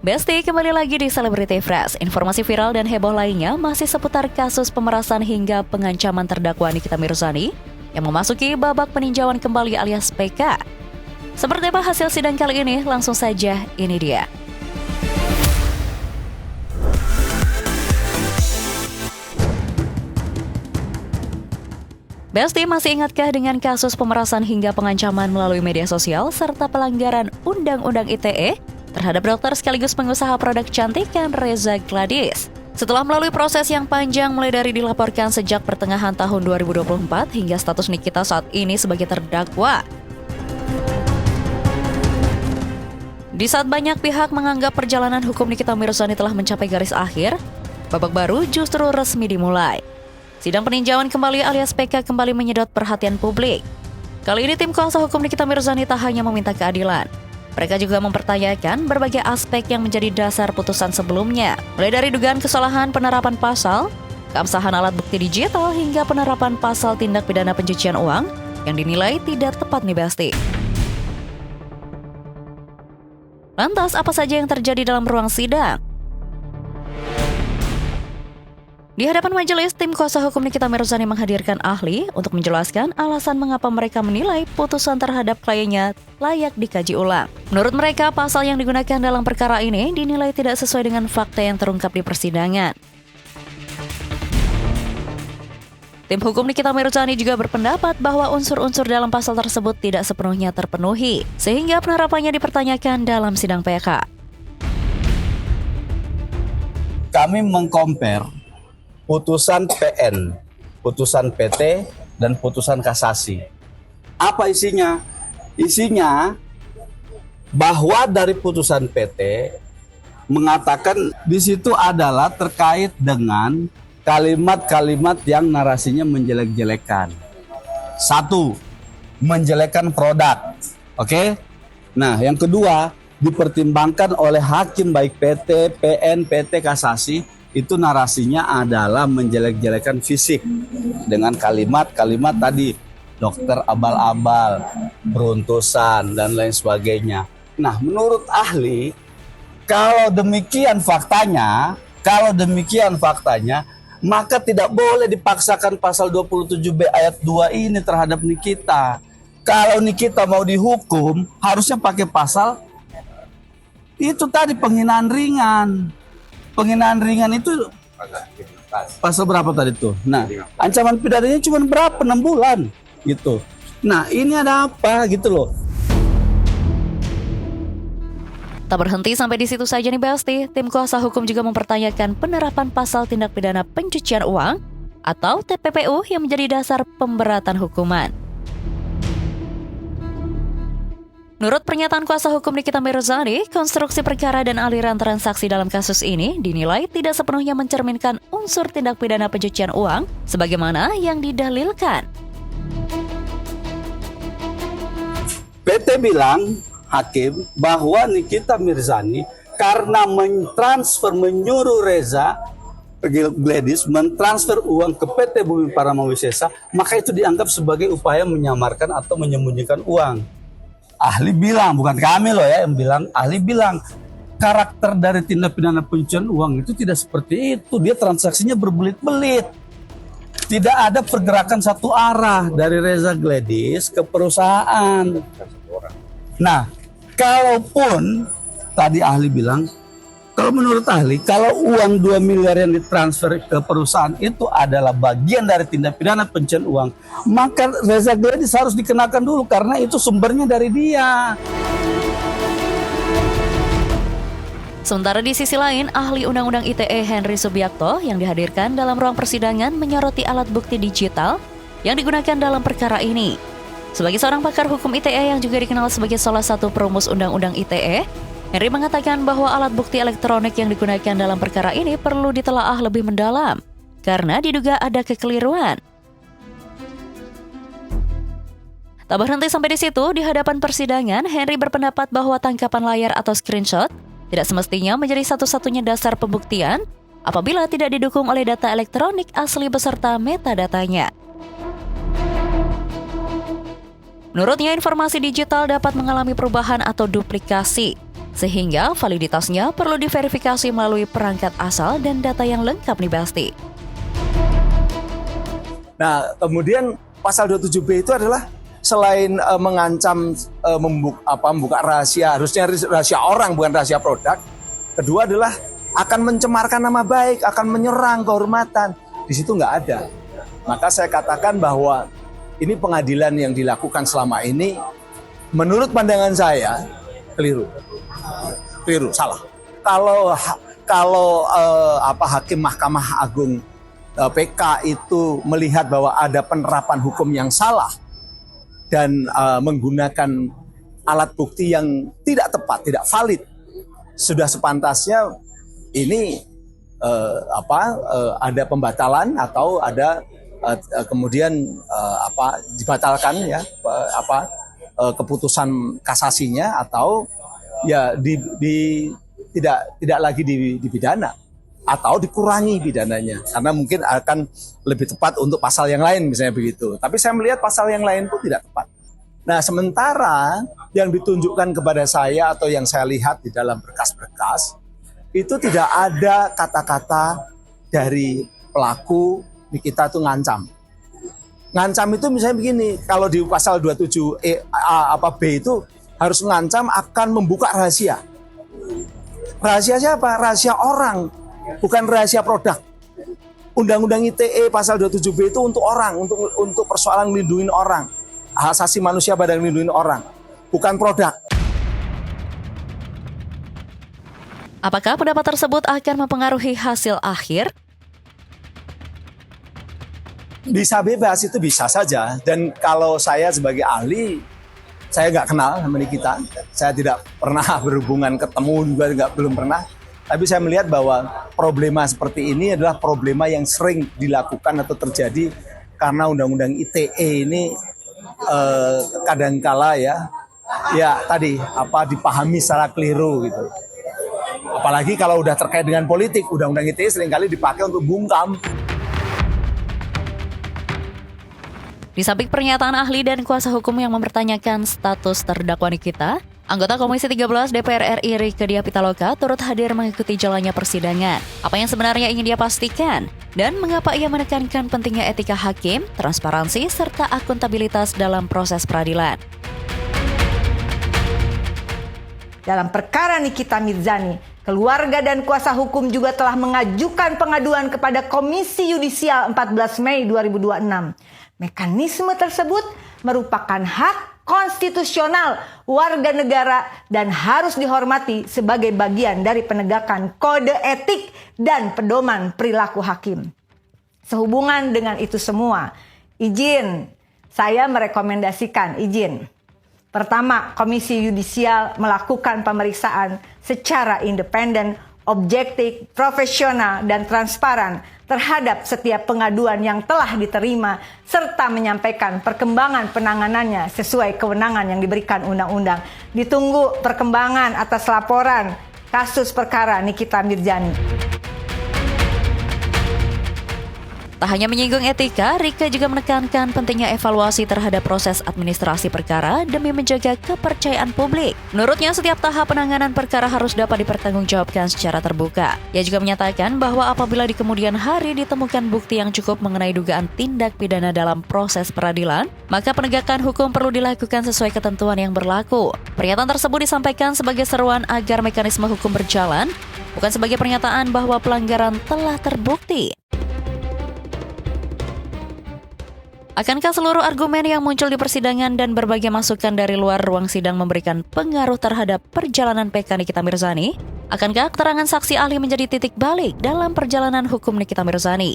Besti, kembali lagi di Celebrity Fresh. Informasi viral dan heboh lainnya masih seputar kasus pemerasan hingga pengancaman terdakwa Nikita Mirzani yang memasuki babak peninjauan kembali alias PK. Seperti apa hasil sidang kali ini? Langsung saja, ini dia. Besti, masih ingatkah dengan kasus pemerasan hingga pengancaman melalui media sosial serta pelanggaran Undang-Undang ITE terhadap dokter sekaligus pengusaha produk kecantikan Reza Gladys? Setelah melalui proses yang panjang mulai dari dilaporkan sejak pertengahan tahun 2024 hingga status Nikita saat ini sebagai terdakwa. Di saat banyak pihak menganggap perjalanan hukum Nikita Mirzani telah mencapai garis akhir, babak baru justru resmi dimulai. Sidang peninjauan kembali alias PK kembali menyedot perhatian publik. Kali ini tim kuasa hukum Nikita Mirzani tak hanya meminta keadilan. Mereka juga mempertanyakan berbagai aspek yang menjadi dasar putusan sebelumnya, mulai dari dugaan kesalahan penerapan pasal, keabsahan alat bukti digital, hingga penerapan pasal tindak pidana pencucian uang yang dinilai tidak tepat nih Besti. Lantas apa saja yang terjadi dalam ruang sidang? Di hadapan majelis, tim kuasa hukum Nikita Mirzani menghadirkan ahli untuk menjelaskan alasan mengapa mereka menilai putusan terhadap kliennya layak dikaji ulang. Menurut mereka, pasal yang digunakan dalam perkara ini dinilai tidak sesuai dengan fakta yang terungkap di persidangan. Tim hukum Nikita Mirzani juga berpendapat bahwa unsur-unsur dalam pasal tersebut tidak sepenuhnya terpenuhi, sehingga penerapannya dipertanyakan dalam sidang PK. Kami mengcompare putusan PN, putusan PT, dan putusan kasasi. Apa isinya? Isinya bahwa dari putusan PT mengatakan di situ adalah terkait dengan kalimat-kalimat yang narasinya menjelek-jelekan. Satu, menjelekkan produk. Oke? Nah, yang kedua, dipertimbangkan oleh hakim baik PT, PN, PT, kasasi, itu narasinya adalah menjelek-jelekan fisik dengan kalimat-kalimat tadi, dokter abal-abal, beruntusan, dan lain sebagainya. Nah, menurut ahli, kalau demikian faktanya, maka tidak boleh dipaksakan pasal 27B ayat 2 ini terhadap Nikita. Kalau Nikita mau dihukum, harusnya pakai pasal itu tadi, penghinaan ringan. Penghinaan ringan itu pasal berapa tadi tuh? Nah, ancaman pidananya cuma berapa? 6 bulan gitu. Nah, ini ada apa gitu loh. Tak berhenti sampai di situ saja nih Besti, tim kuasa hukum juga mempertanyakan penerapan pasal tindak pidana pencucian uang atau TPPU yang menjadi dasar pemberatan hukuman. Menurut pernyataan kuasa hukum Nikita Mirzani, konstruksi perkara dan aliran transaksi dalam kasus ini dinilai tidak sepenuhnya mencerminkan unsur tindak pidana pencucian uang sebagaimana yang didalilkan. PT bilang, hakim, bahwa Nikita Mirzani karena menyuruh Reza Gladys mentransfer uang ke PT Bumi Paramawisesa, maka itu dianggap sebagai upaya menyamarkan atau menyembunyikan uang. Ahli bilang, bukan kami loh ya yang bilang, ahli bilang karakter dari tindak pidana pencucian uang itu tidak seperti itu. Dia transaksinya berbelit-belit. Tidak ada pergerakan satu arah dari Reza Gladys ke perusahaan. Nah, kalaupun tadi ahli bilang, kalau menurut ahli, kalau uang 2 miliar yang ditransfer ke perusahaan itu adalah bagian dari tindak pidana pencucian uang, maka Reza Gladys harus dikenakan dulu karena itu sumbernya dari dia. Sementara di sisi lain, ahli Undang-Undang ITE Henry Subiakto yang dihadirkan dalam ruang persidangan menyoroti alat bukti digital yang digunakan dalam perkara ini. Sebagai seorang pakar hukum ITE yang juga dikenal sebagai salah satu perumus Undang-Undang ITE, Henry mengatakan bahwa alat bukti elektronik yang digunakan dalam perkara ini perlu ditelaah lebih mendalam karena diduga ada kekeliruan. Tak berhenti sampai di situ, di hadapan persidangan, Henry berpendapat bahwa tangkapan layar atau screenshot tidak semestinya menjadi satu-satunya dasar pembuktian apabila tidak didukung oleh data elektronik asli beserta metadatanya. Menurutnya, informasi digital dapat mengalami perubahan atau duplikasi. sehingga validitasnya perlu diverifikasi melalui perangkat asal dan data yang lengkap nih Basti. Nah, kemudian pasal 27B itu adalah selain mengancam membuka rahasia, harusnya rahasia orang bukan rahasia produk. Kedua adalah akan mencemarkan nama baik, akan menyerang kehormatan. Di situ nggak ada. Maka saya katakan bahwa ini pengadilan yang dilakukan selama ini, menurut pandangan saya keliru, salah. Kalau hakim Mahkamah Agung PK itu melihat bahwa ada penerapan hukum yang salah dan menggunakan alat bukti yang tidak tepat, tidak valid, sudah sepantasnya ini ada pembatalan atau ada kemudian dibatalkan ya keputusan kasasinya atau ya tidak lagi dipidana atau dikurangi pidananya karena mungkin akan lebih tepat untuk pasal yang lain misalnya begitu. Tapi saya melihat pasal yang lain pun tidak tepat. Nah, sementara yang ditunjukkan kepada saya atau yang saya lihat di dalam berkas-berkas itu tidak ada kata-kata dari pelaku Nikita itu ngancam. Ngancam itu misalnya begini, kalau di pasal 27 B itu harus ngancam akan membuka rahasia. Rahasia siapa? Rahasia orang, bukan rahasia produk. Undang-Undang ITE pasal 27B itu untuk orang, untuk persoalan melindungi orang. Hak asasi manusia pada melindungi orang, bukan produk. Apakah pendapat tersebut akan mempengaruhi hasil akhir? Bisa bebas, itu bisa saja. Dan kalau saya sebagai ahli, saya nggak kenal sama Nikita. Saya tidak pernah berhubungan, ketemu juga belum pernah. Tapi saya melihat bahwa problema seperti ini adalah problema yang sering dilakukan atau terjadi karena Undang-Undang ITE ini kadangkala ya tadi dipahami secara keliru gitu. Apalagi kalau udah terkait dengan politik, Undang-Undang ITE seringkali dipakai untuk bungkam. Di samping pernyataan ahli dan kuasa hukum yang mempertanyakan status terdakwa Nikita, anggota Komisi 13 DPR RI Rieke Diah Pitaloka turut hadir mengikuti jalannya persidangan. Apa yang sebenarnya ingin dia pastikan? Dan mengapa ia menekankan pentingnya etika hakim, transparansi, serta akuntabilitas dalam proses peradilan? Dalam perkara Nikita Mirzani, keluarga dan kuasa hukum juga telah mengajukan pengaduan kepada Komisi Yudisial 14 Mei 2026. Mekanisme tersebut merupakan hak konstitusional warga negara dan harus dihormati sebagai bagian dari penegakan kode etik dan pedoman perilaku hakim. Sehubungan dengan itu semua, saya merekomendasikan Pertama, Komisi Yudisial melakukan pemeriksaan secara independen, objektif, profesional, dan transparan terhadap setiap pengaduan yang telah diterima serta menyampaikan perkembangan penanganannya sesuai kewenangan yang diberikan undang-undang. Ditunggu perkembangan atas laporan kasus perkara Nikita Mirzani. Tak hanya menyinggung etika, Rieke juga menekankan pentingnya evaluasi terhadap proses administrasi perkara demi menjaga kepercayaan publik. Menurutnya, setiap tahap penanganan perkara harus dapat dipertanggungjawabkan secara terbuka. Ia juga menyatakan bahwa apabila di kemudian hari ditemukan bukti yang cukup mengenai dugaan tindak pidana dalam proses peradilan, maka penegakan hukum perlu dilakukan sesuai ketentuan yang berlaku. Pernyataan tersebut disampaikan sebagai seruan agar mekanisme hukum berjalan, bukan sebagai pernyataan bahwa pelanggaran telah terbukti. Akankah seluruh argumen yang muncul di persidangan dan berbagai masukan dari luar ruang sidang memberikan pengaruh terhadap perjalanan PK Nikita Mirzani? Akankah keterangan saksi ahli menjadi titik balik dalam perjalanan hukum Nikita Mirzani?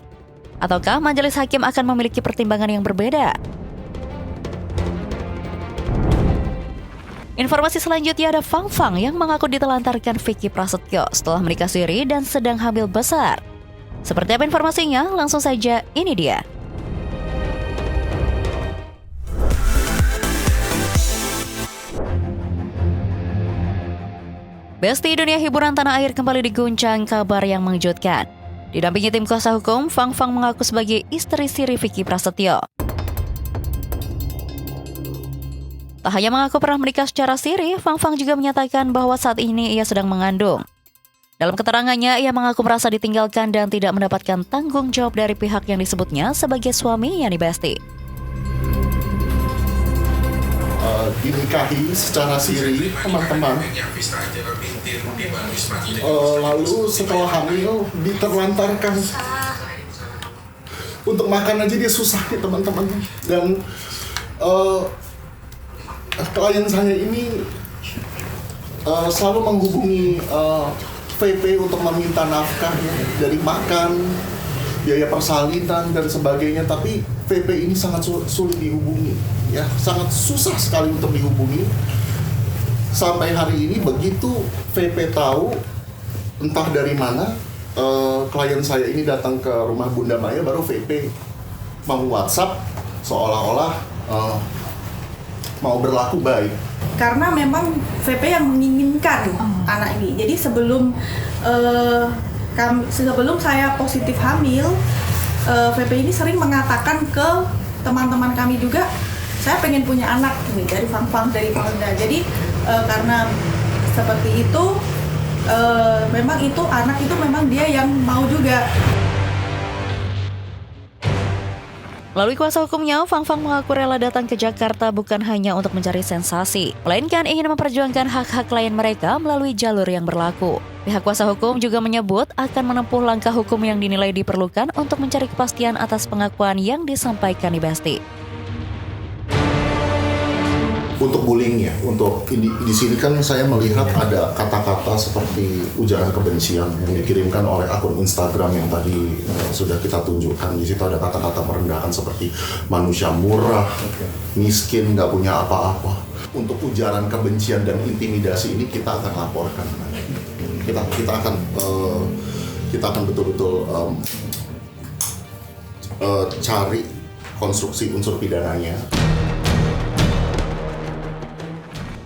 Ataukah majelis hakim akan memiliki pertimbangan yang berbeda? Informasi selanjutnya ada Fang yang mengaku ditelantarkan Vicky Prasetyo setelah menikah siri dan sedang hamil besar. Seperti apa informasinya? Langsung saja, ini dia. Besti dunia hiburan tanah air kembali diguncang kabar yang mengejutkan. Didampingi tim kuasa hukum, Fang mengaku sebagai istri siri Vicky Prasetyo. Tak hanya mengaku pernah menikah secara siri, Fang Fang juga menyatakan bahwa saat ini ia sedang mengandung. Dalam keterangannya, ia mengaku merasa ditinggalkan dan tidak mendapatkan tanggung jawab dari pihak yang disebutnya sebagai suami Yani Besti. Dinikahi secara siri teman-teman, lalu setelah hamil diterlantarkan. Untuk makan aja dia susah nih teman-teman. Dan klien saya ini selalu menghubungi VP untuk meminta nafkah dari makan, biaya persalinan dan sebagainya, tapi VP ini sangat sulit dihubungi, ya, sangat susah sekali untuk dihubungi. Sampai hari ini begitu VP tahu entah dari mana klien saya ini datang ke rumah Bunda Maya, baru VP mau WhatsApp seolah-olah mau berlaku baik. Karena memang VP yang menginginkan anak ini. Jadi sebelum saya positif hamil, VP ini sering mengatakan ke teman-teman kami juga, saya pengen punya anak nih, dari Fang Fang, dari Bunda. Jadi karena seperti itu, memang itu anak itu memang dia yang mau juga. Melalui kuasa hukumnya, Fang Fang mengaku rela datang ke Jakarta bukan hanya untuk mencari sensasi, melainkan ingin memperjuangkan hak-hak klien mereka melalui jalur yang berlaku. Pihak kuasa hukum juga menyebut akan menempuh langkah hukum yang dinilai diperlukan untuk mencari kepastian atas pengakuan yang disampaikan Besti. Untuk bullyingnya, untuk di sini kan saya melihat ada kata-kata seperti ujaran kebencian yang dikirimkan oleh akun Instagram yang tadi sudah kita tunjukkan. Di situ ada kata-kata merendahkan seperti manusia murah, miskin, nggak punya apa-apa. Untuk ujaran kebencian dan intimidasi ini kita akan laporkan. Kita akan betul-betul cari konstruksi unsur pidananya.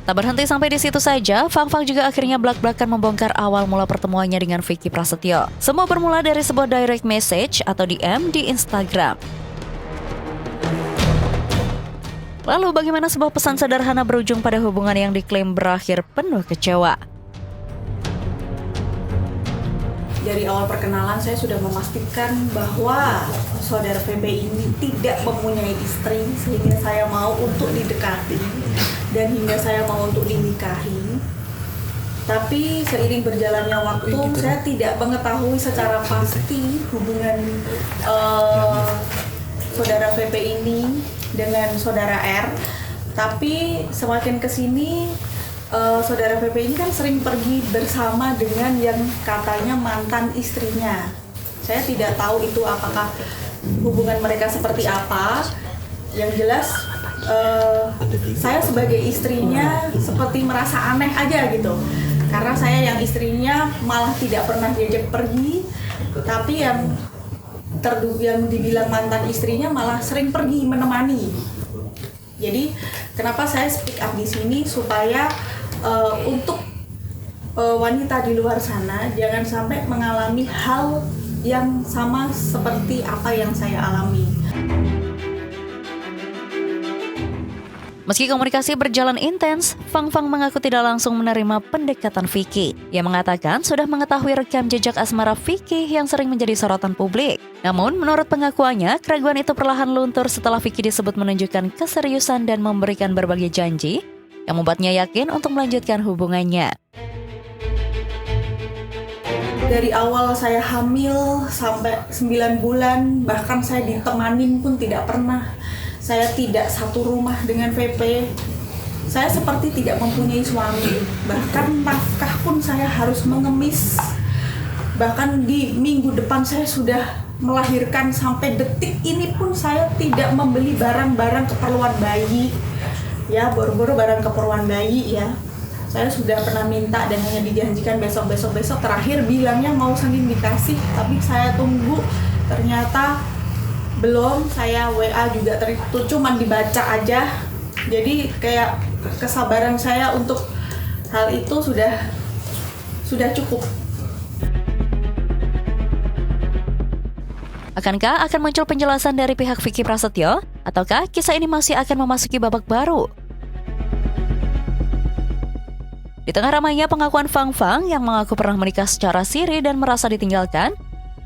Tak berhenti sampai di situ saja, Fang Fang juga akhirnya belak-belakan membongkar awal mula pertemuannya dengan Vicky Prasetyo. Semua bermula dari sebuah direct message atau DM di Instagram. Lalu bagaimana sebuah pesan sederhana berujung pada hubungan yang diklaim berakhir penuh kecewa? Dari awal perkenalan saya sudah memastikan bahwa saudara VP ini tidak mempunyai istri, sehingga saya mau untuk didekati dan hingga saya mau untuk dinikahi. Tapi seiring berjalannya waktu, saya tidak mengetahui secara pasti hubungan saudara VP ini dengan saudara R. Tapi semakin kesini, saudara VP ini kan sering pergi bersama dengan yang katanya mantan istrinya. Saya tidak tahu itu apakah hubungan mereka seperti apa. Yang jelas saya sebagai istrinya seperti merasa aneh aja gitu. Karena saya yang istrinya malah tidak pernah diajak pergi, tapi yang dibilang mantan istrinya malah sering pergi menemani. Jadi kenapa saya speak up di sini supaya untuk wanita di luar sana jangan sampai mengalami hal yang sama seperti apa yang saya alami. Meski komunikasi berjalan intens, Fang Fang mengaku tidak langsung menerima pendekatan Vicky. Ia mengatakan sudah mengetahui rekam jejak asmara Vicky yang sering menjadi sorotan publik. Namun, menurut pengakuannya, keraguan itu perlahan luntur setelah Vicky disebut menunjukkan keseriusan dan memberikan berbagai janji yang membuatnya yakin untuk melanjutkan hubungannya. Dari awal saya hamil sampai 9 bulan, bahkan saya ditemanin pun tidak pernah. Saya tidak satu rumah dengan VP. Saya seperti tidak mempunyai suami. Bahkan nafkah pun saya harus mengemis. Bahkan di minggu depan saya sudah melahirkan, sampai detik ini pun saya tidak membeli barang-barang keperluan bayi. Ya, boro-boro barang keperluan bayi ya. Saya sudah pernah minta dan hanya dijanjikan besok. Terakhir bilangnya mau Senin dikasih, tapi saya tunggu ternyata belum. Saya WA juga itu cuman dibaca aja. Jadi kayak kesabaran saya untuk hal itu sudah cukup. Akankah akan muncul penjelasan dari pihak Vicky Prasetyo? Ataukah kisah ini masih akan memasuki babak baru? Di tengah ramainya pengakuan Fang Fang yang mengaku pernah menikah secara siri dan merasa ditinggalkan,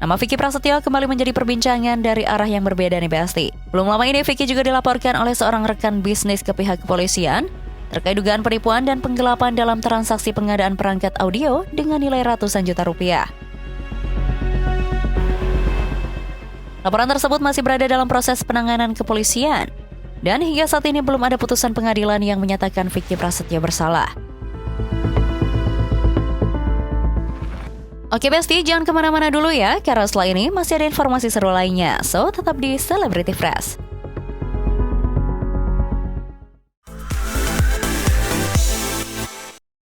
nama Vicky Prasetyo kembali menjadi perbincangan dari arah yang berbeda nih Besti. Belum lama ini Vicky juga dilaporkan oleh seorang rekan bisnis ke pihak kepolisian terkait dugaan penipuan dan penggelapan dalam transaksi pengadaan perangkat audio dengan nilai ratusan juta rupiah. Laporan tersebut masih berada dalam proses penanganan kepolisian dan hingga saat ini belum ada putusan pengadilan yang menyatakan Vicky Prasetyo bersalah. Oke Besti, jangan kemana-mana dulu ya, karena setelah ini masih ada informasi seru lainnya. So, tetap di Celebrity Fresh.